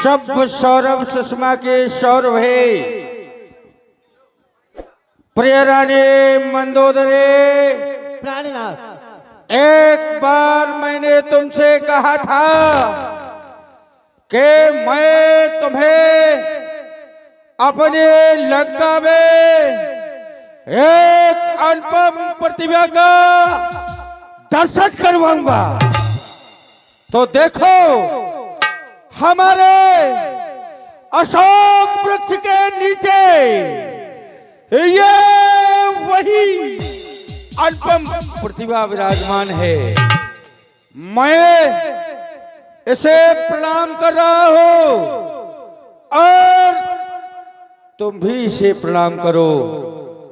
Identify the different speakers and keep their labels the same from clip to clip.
Speaker 1: सब सौरभ सुषमा के सौरभ है। प्रिय रानी मंदोदरी,
Speaker 2: प्राणनाथ,
Speaker 1: एक बार मैंने तुमसे कहा था कि मैं तुम्हें अपने लंका में एक अनुपम प्रतिभा का दर्शन करवाऊंगा। तो देखो, हमारे अशोक वृक्ष के नीचे ये वही अनुपम प्रतिभा विराजमान है। मैं इसे प्रणाम कर रहा हूं और तुम भी इसे प्रणाम करो,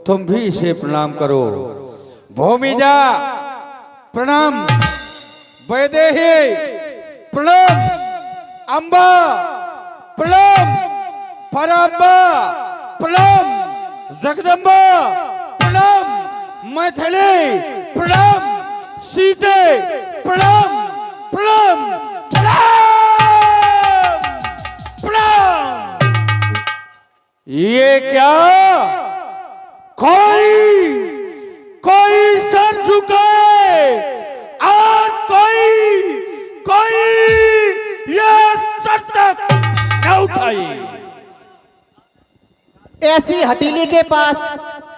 Speaker 1: तुम भी इसे प्रणाम करो। भूमिजा प्रणाम, वैदेही प्रणाम, अंबा प्रणाम, परांबा प्रणाम, जगदम्बा प्रणाम, मैथिली प्रणाम, सीते प्रणाम, प्रणाम, प्रणाम, प्रणाम। ये क्या कोई सर झुकाए और कोई ये सर तक न उठाए।
Speaker 2: ऐसी हटीली के पास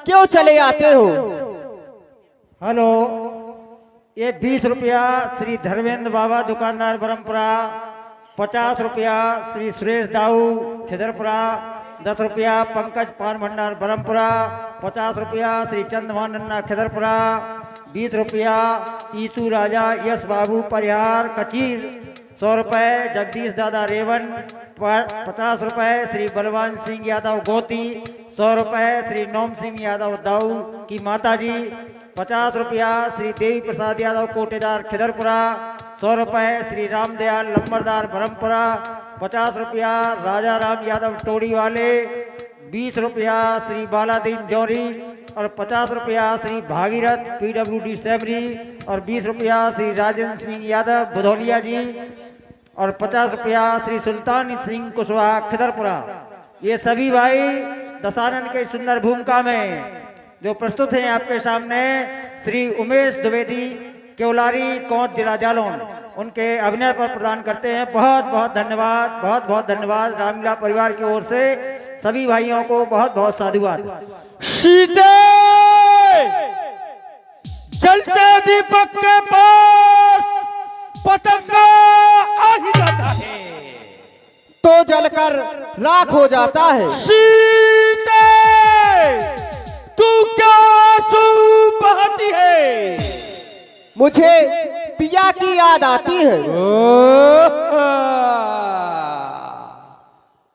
Speaker 2: क्यों चले आते हो?
Speaker 3: हेलो, ये 20 रुपया श्री धर्मेंद्र बाबा दुकानदार ब्रह्मपुरा, 50 रुपया श्री सुरेश दाऊ खिदरपुरा, 10 रुपया पंकज पान भंडार ब्रह्मपुरा, 50 रुपया श्री चंद्रभान नन्ना खिदरपुरा, 20 रुपया ईसु राजा यश बाबू परिहार कचीर, 100 रुपये जगदीश दादा रेवन, 50 रुपये श्री बलवान सिंह यादव गोती, 100 रुपये श्री नोम सिंह यादव दाऊ की माता जी, 50 रुपया श्री देवी प्रसाद यादव कोटेदार खिदरपुरा, 100 रुपये श्री रामदयाल लंबरदार ब्रह्मपुरा, 50 रुपया राजा राम यादव टोड़ी वाले, 20 रुपया श्री बालादीन जौहरी और 50 रुपया श्री भागीरथ PWD सेमरी और 20 रुपया श्री राजेंद्र सिंह यादव बुधौलिया जी और 50 रुपया श्री सुल्तान सिंह कुशवाहा खिदरपुरा। ये सभी भाई दशानन के सुंदर भूमिका में जो प्रस्तुत हैं आपके सामने श्री उमेश द्विवेदी केवलारी कोंच जिला जालौन, उनके अभिनय पर प्रदान करते हैं। बहुत बहुत धन्यवाद, बहुत बहुत धन्यवाद। रामलीला परिवार की ओर से सभी भाइयों को बहुत बहुत साधुवाद।
Speaker 1: सीते जलते दीपक के पास पतंगा आ ही जाता है
Speaker 2: तो जलकर राख हो जाता है।
Speaker 1: सीते तू क्या आंसू बहाती है?
Speaker 2: मुझे पिया की याद आती है।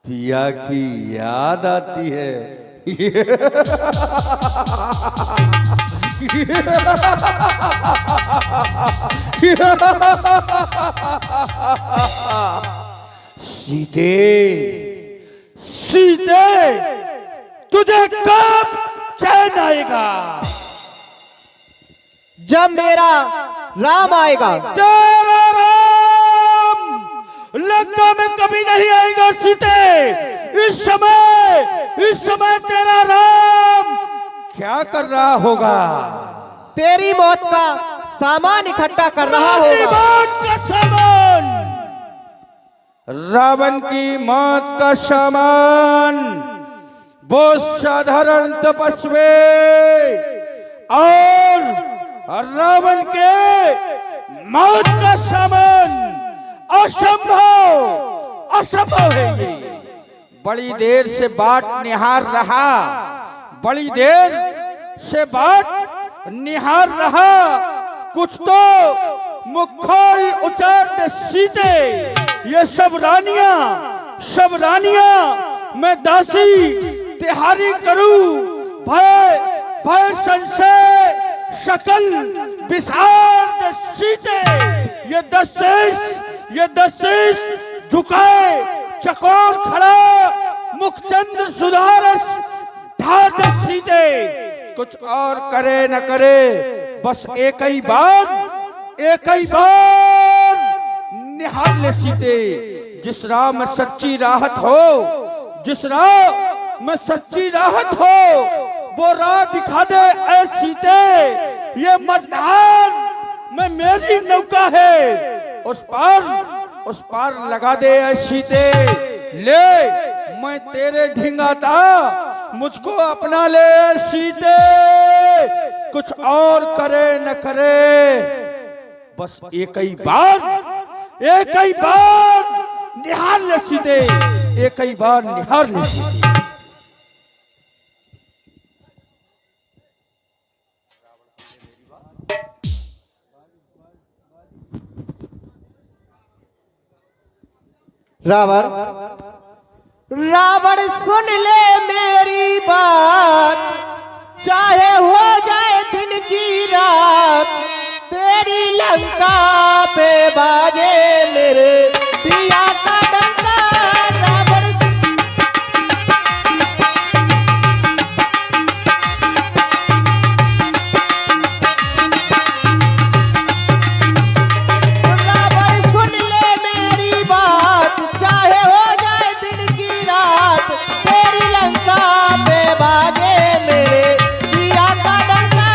Speaker 1: पिया की याद आती है। सीते सीते तुझे कब चैन आएगा?
Speaker 2: जब मेरा राम आएगा।
Speaker 1: तेरा राम लंका में कभी नहीं आएगा सीते। इस समय तेरा राम क्या कर रहा होगा?
Speaker 2: तेरी मौत का सामान इकट्ठा कर रहा होगा।
Speaker 1: मौत का सामान, रावण की मौत का सामान वो साधारण तपस्वी और रावण के मौत का सामान असंभव है। ये बड़ी देर से बाट निहार रहा, बड़ी देर से बाट निहार रहा। कुछ तो मुखौल उतार दे सीते। ये सब रानियां मैं दासी तिहारी करूं। भय संशय शकल विसार दे सीते। ये दस झुकाए चकोर खड़ा मुखचंद्र सुधारस ढार दे सीते। कुछ और करे न करे, बस एक ही बार निहार ले सीते। जिस राह में सच्ची राहत हो, जिस राह में सच्ची राहत हो, वो राह दिखा दे ऐ सीते। ये मझधार में मेरी नौका है, उस पार लगा दे ऐ सीते। ले मैं तेरे ढिंगाता, मुझको अपना ले ऐ सीते। कुछ और करे न करे, बस एक ही बार निहार ले सीते, एक ही बार निहार ले सीते।
Speaker 2: रावण सुन ले मेरी बात, चाहे हो जाए दिन की रात, तेरी लंका पे बाजे मेरे पिया का डंका। रावण सुन ले मेरी बात, चाहे हो जाए दिन की रात, तेरी लंका पे बाजे मेरे पिया का डंका।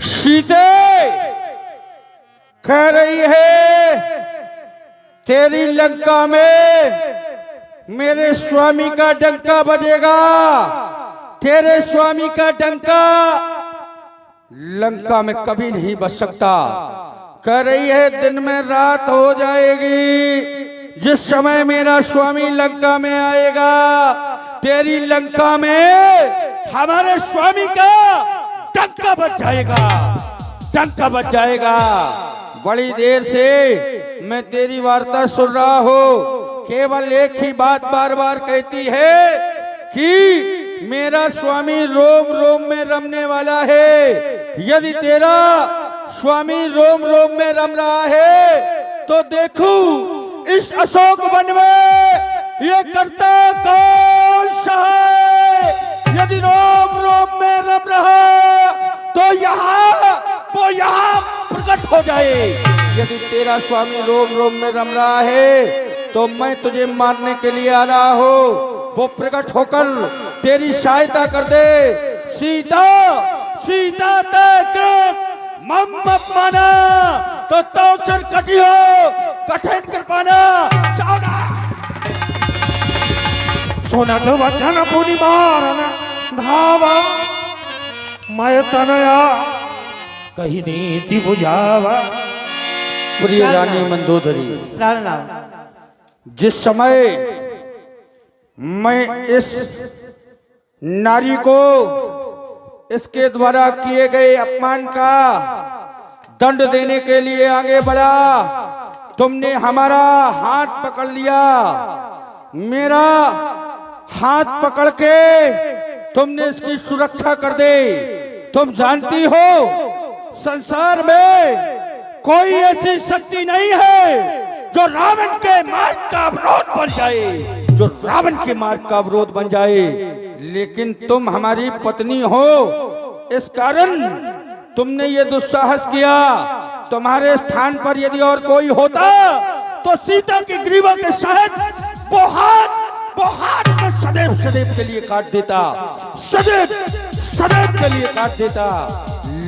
Speaker 1: सीते कह रही है तेरी लंका में मेरे स्वामी का डंका बजेगा, तेरे स्वामी का डंका लंका में कभी नहीं बच सकता। कह रही है दिन में रात हो जाएगी, जिस समय मेरा स्वामी लंका में आएगा, तेरी लंका में हमारे स्वामी का डंका बच जाएगा, डंका बच जाएगा। बड़ी देर से मैं तेरी वार्ता सुन रहा हूँ, केवल एक ही बात बार बार कहती है कि मेरा स्वामी रोम रोम में रमने वाला है। यदि तेरा स्वामी रोम रोम में रम रहा है तो देखूं इस अशोक वन में ये करता कौन सा है। यदि रोम रोम में रम रहा तो वो यहाँ प्रकट हो जाए। यदि तेरा स्वामी रोम रोम में रम रहा है तो मैं तुझे मारने के लिए आ रहा हूँ, वो प्रकट होकर तेरी सहायता कर दे। सीता सीता मम अपमाना तो तोचर कटियो कठिन कर पाना।
Speaker 4: सोना तो वचन पुनि मारना धावा, मैं तनया कही नीति बुझावा।
Speaker 1: प्रिय रानी मंदोदरी, जिस समय मैं इस नारी को इसके द्वारा किए गए अपमान का दंड देने के लिए आगे बढ़ा, तुमने हमारा हाथ पकड़ लिया। मेरा हाथ पकड़ के तुमने इसकी सुरक्षा कर दे। तुम जानती हो संसार में कोई ऐसी शक्ति नहीं है जो रावण के मार्ग का अवरोध बन जाए, जो रावण के मार्ग का अवरोध बन जाए। लेकिन तुम हमारी पत्नी हो, इस कारण तुमने ये दुस्साहस किया। तुम्हारे स्थान पर यदि और कोई होता तो सीता की ग्रीवा के शायद वो हाथ में सदैव सदैव के लिए काट देता, सदैव के लिए काट देता।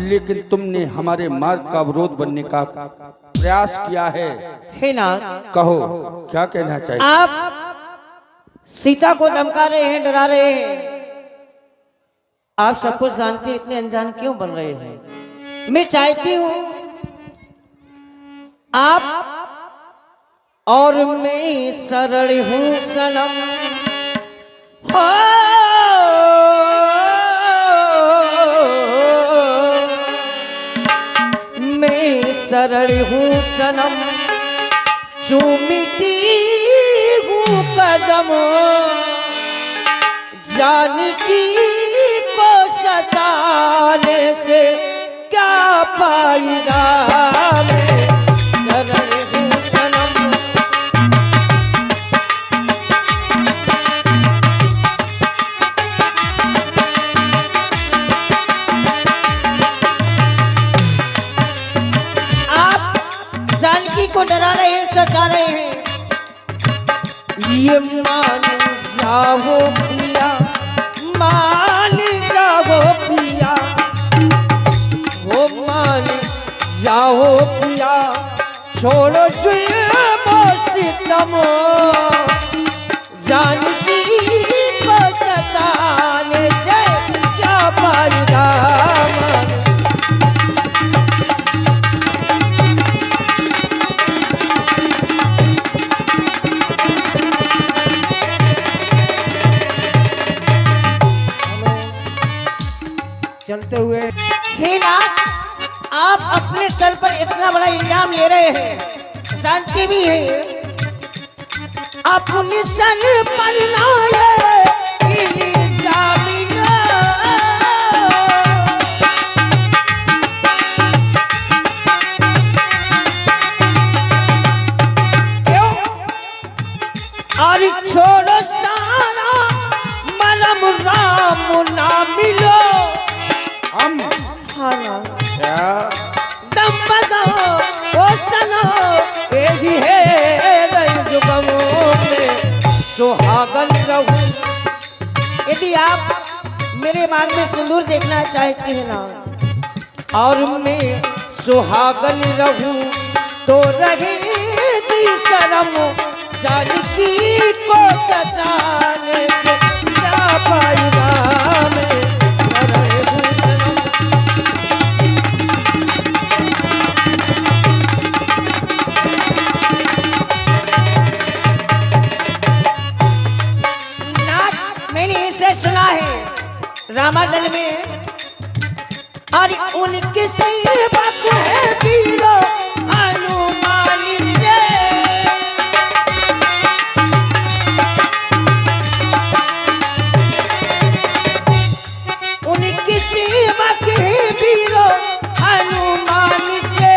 Speaker 1: लेकिन तुमने हमारे मार्ग का अवरोध बनने का प्रयास किया है।
Speaker 2: हे नाथ,
Speaker 1: कहो क्या कहना चाहिए?
Speaker 2: आप सीता को धमका रहे हैं, डरा रहे हैं। आप सब कुछ जानते, इतने अनजान क्यों बन रहे हैं? मैं चाहती हूं आप और मैं सरल हूं सनम, हो मैं सरल हूं सनम, चूमती हूँ कदम, जानकी को सताने से क्या पाएगा। मैं सरल हूँ सनम, गा रहे हैं। ये मान जाओ पिया, मान जाओ पिया, वो मान जाओ पिया, छोड़ो जुल्म सितम, जानकी को सताने से क्या फायदा।
Speaker 3: चलते हुए
Speaker 2: हे नाथ, आप अपने सर पर इतना बड़ा इल्जाम ले रहे हैं, जानते भी हैं अपने सर पर ना ये इल्जाम ना। क्यों? अरे छोड़ो सारा मलम राम ना मिलो,
Speaker 1: हम
Speaker 2: खाना
Speaker 1: क्या
Speaker 2: दम बजाओ ओ सनो, यही है रंजुगमों में सुहागन रहूं। यदि आप मेरे मांग में सिंदूर देखना चाहते हैं ना, और मैं सुहागन रहूं तो रहेगी शर्म, जानकी को सताने से क्या फायदा। मैं रहूं शर्म। मैंने इसे सुना है रामादल में, और उनकी सेवक है वीरो हनुमान से। उनकी सेवक है वीरो हनुमान से,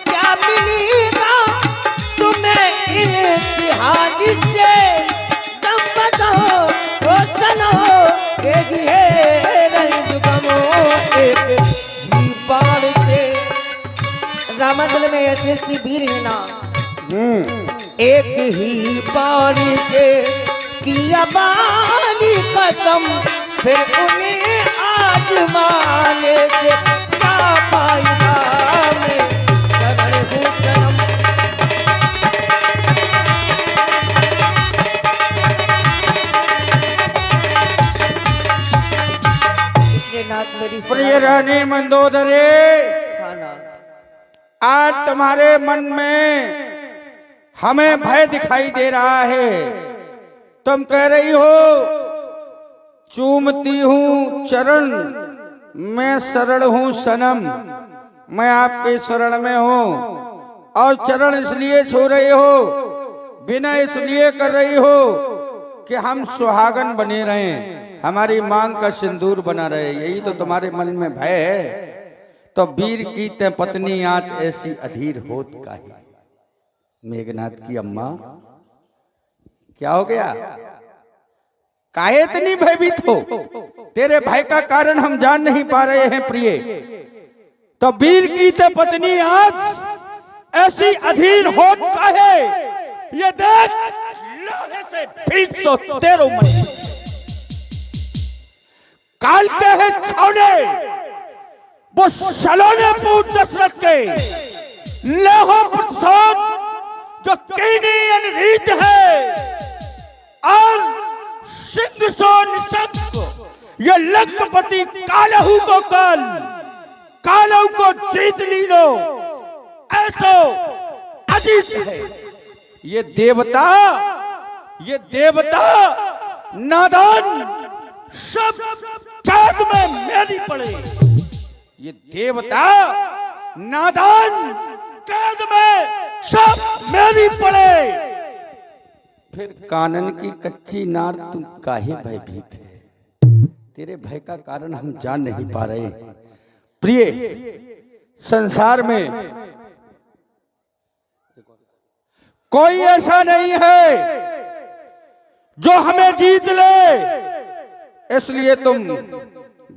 Speaker 2: क्या मिलेगा तुम्हें इम्तिहान से। एक है रंजुगमों एक ही बाण से। रामादल में ऐसे वीर है ना, एक ही बाण से किया बानी खत्म, फिर उन्हें आजमाने से क्या फायदा। मैं रहूं शर्म।
Speaker 1: प्रिय रानी मंदोदरी, आज तुम्हारे मन में हमें भय दिखाई दे रहा है। तुम कह रही हो चूमती हूँ चरण, मैं शरण हूँ सनम, मैं आपके शरण में हूँ। और चरण इसलिए छू रही हो, विनय इसलिए कर रही हो कि हम सुहागन बने रहें, हमारी मांग का सिंदूर बना रहे, यही तो तुम्हारे मन में भय है। तो वीर की ते पत्नी आज ऐसी अधीर होत काहे। मेघनाथ की अम्मा क्या हो गया, काहे इतनी भयभीत हो? तेरे भय का कारण हम जान नहीं पा रहे हैं प्रिय। तो वीर की ते पत्नी आज ऐसी अधीर होत काहे, ये देख लोहे से 213 महीने काल के हैं छौने, वो सलोने पूत दशरथ के लेहो प्रतिशोध जो कीनी रीत है, और सिंह सो निशंक ये लंकपति कालहू को कल कालहू को जीत ली लो, ऐसो अजीत है। ये देवता नादान सब कैद में मेरी पड़े। ये देवता नादान कैद में सब मेरी पड़े। फिर कानन की कच्ची नार तुम काहे भयभीत है? तेरे भय का कारण हम जान नहीं पा रहे। प्रिय, संसार में कोई ऐसा नहीं है जो हमें जीत ले, इसलिए तुम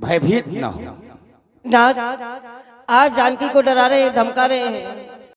Speaker 1: भयभीत ना हो।
Speaker 2: आज जानकी को डरा रहे हैं, धमका रहे हैं।